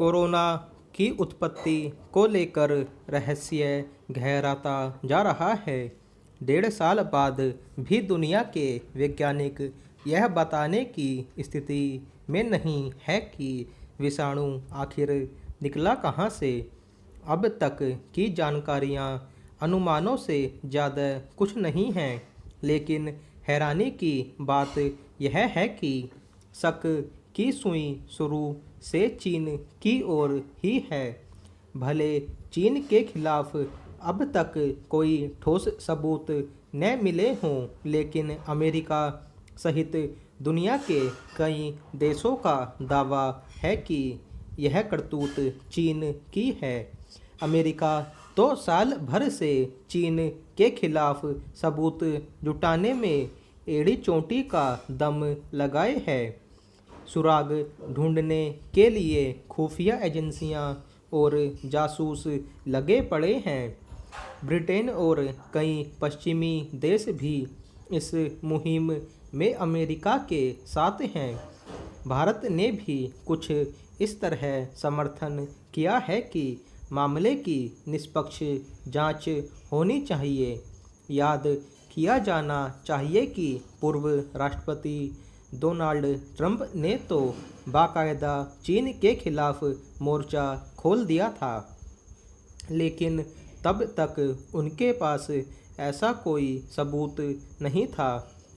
Corona की उत्पत्ति को लेकर रहस्य गहराता जा रहा है। 1.5 साल बाद भी दुनिया के वैज्ञानिक यह बताने की स्थिति में नहीं है कि विषाणु आखिर निकला कहाँ से। अब तक की जानकारियाँ अनुमानों से ज़्यादा कुछ नहीं हैं, लेकिन हैरानी की बात यह है कि शक की सुई शुरू से चीन की ओर ही है। भले चीन के खिलाफ अब तक कोई ठोस सबूत न मिले हों, लेकिन अमेरिका सहित दुनिया के कई देशों का दावा है कि यह करतूत चीन की है। अमेरिका तो साल भर से चीन के खिलाफ सबूत जुटाने में एड़ी चोटी का दम लगाए है। सुराग ढूंढने के लिए खुफिया एजेंसियां और जासूस लगे पड़े हैं। ब्रिटेन और कई पश्चिमी देश भी इस मुहिम में अमेरिका के साथ हैं। भारत ने भी कुछ इस तरह समर्थन किया है कि मामले की निष्पक्ष जांच होनी चाहिए। याद किया जाना चाहिए कि पूर्व राष्ट्रपति डोनाल्ड ट्रंप ने तो बाकायदा चीन के खिलाफ मोर्चा खोल दिया था, लेकिन तब तक उनके पास ऐसा कोई सबूत नहीं था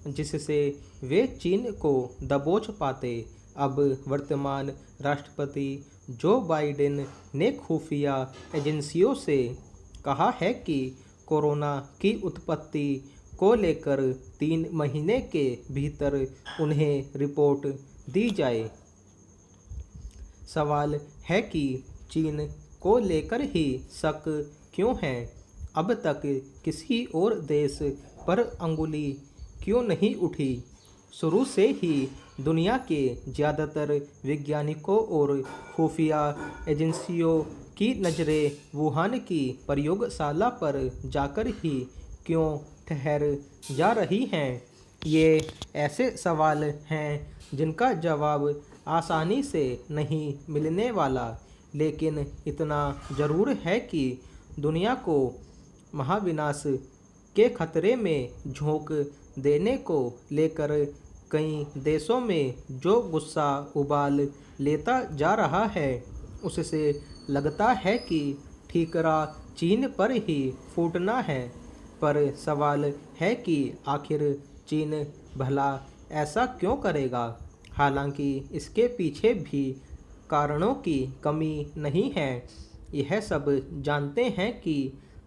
जिससे वे चीन को दबोच पाते। अब वर्तमान राष्ट्रपति जो बाइडेन ने खुफिया एजेंसियों से कहा है कि कोरोना की उत्पत्ति को लेकर 3 महीने के भीतर उन्हें रिपोर्ट दी जाए। सवाल है कि चीन को लेकर ही शक क्यों है? अब तक किसी और देश पर अंगुली क्यों नहीं उठी? शुरू से ही दुनिया के ज़्यादातर वैज्ञानिकों और खुफिया एजेंसियों की नज़रें वुहान की प्रयोगशाला पर जाकर ही क्यों ठहर जा रही हैं? ये ऐसे सवाल हैं जिनका जवाब आसानी से नहीं मिलने वाला, लेकिन इतना ज़रूर है कि दुनिया को महाविनाश के खतरे में झोंक देने को लेकर कई देशों में जो गुस्सा उबाल लेता जा रहा है, उससे लगता है कि ठीकरा चीन पर ही फूटना है। पर सवाल है कि आखिर चीन भला ऐसा क्यों करेगा? हालांकि इसके पीछे भी कारणों की कमी नहीं है। यह सब जानते हैं कि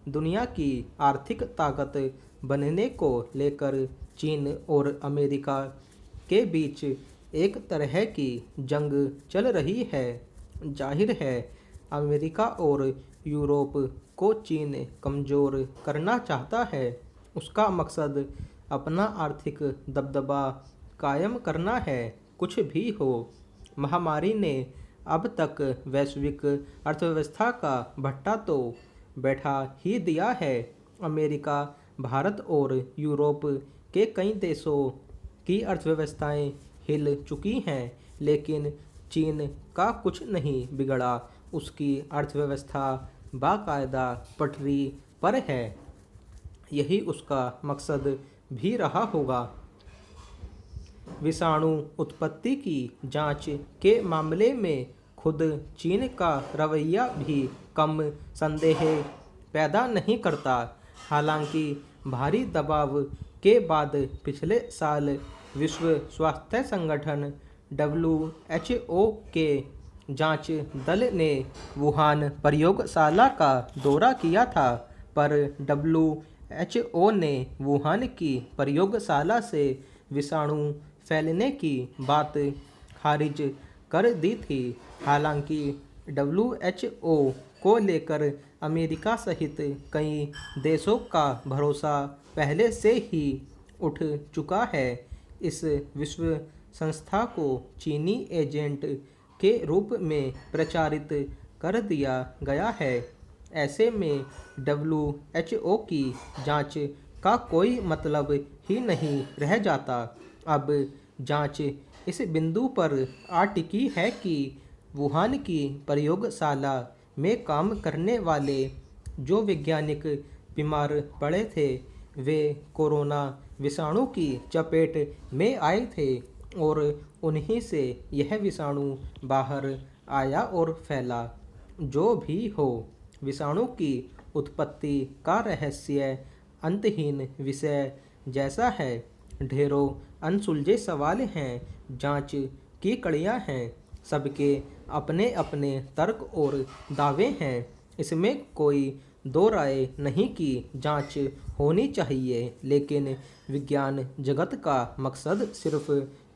दुनिया की आर्थिक ताकत बनने को लेकर चीन और अमेरिका के बीच एक तरह की जंग चल रही है। जाहिर है, अमेरिका और यूरोप को चीन कमज़ोर करना चाहता है। उसका मकसद अपना आर्थिक दबदबा कायम करना है। कुछ भी हो, महामारी ने अब तक वैश्विक अर्थव्यवस्था का भट्टा तो बैठा ही दिया है। अमेरिका, भारत और यूरोप के कई देशों की अर्थव्यवस्थाएं हिल चुकी हैं, लेकिन चीन का कुछ नहीं बिगड़ा। उसकी अर्थव्यवस्था बाकायदा पटरी पर है। यही उसका मकसद भी रहा होगा। विषाणु उत्पत्ति की जांच के मामले में खुद चीन का रवैया भी कम संदेह पैदा नहीं करता। हालांकि भारी दबाव के बाद पिछले साल विश्व स्वास्थ्य संगठन WHO के जांच दल ने वुहान प्रयोगशाला का दौरा किया था, पर WHO ने वुहान की प्रयोगशाला से विषाणु फैलने की बात खारिज कर दी थी। हालांकि WHO को लेकर अमेरिका सहित कई देशों का भरोसा पहले से ही उठ चुका है। इस विश्व संस्था को चीनी एजेंट के रूप में प्रचारित कर दिया गया है। ऐसे में WHO की जांच का कोई मतलब ही नहीं रह जाता। अब जांच इस बिंदु पर आ टिकी है कि वुहान की प्रयोगशाला में काम करने वाले जो वैज्ञानिक बीमार पड़े थे वे कोरोना विषाणु की चपेट में आए थे और उन्हीं से यह विषाणु बाहर आया और फैला। जो भी हो, विषाणु की उत्पत्ति का रहस्य अंतहीन विषय जैसा है। ढेरों अनसुलझे सवाल हैं, जांच की कड़ियां हैं, सबके अपने अपने तर्क और दावे हैं। इसमें कोई दो राय नहीं कि जांच होनी चाहिए, लेकिन विज्ञान जगत का मकसद सिर्फ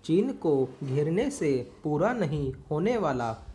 चीन को घेरने से पूरा नहीं होने वाला।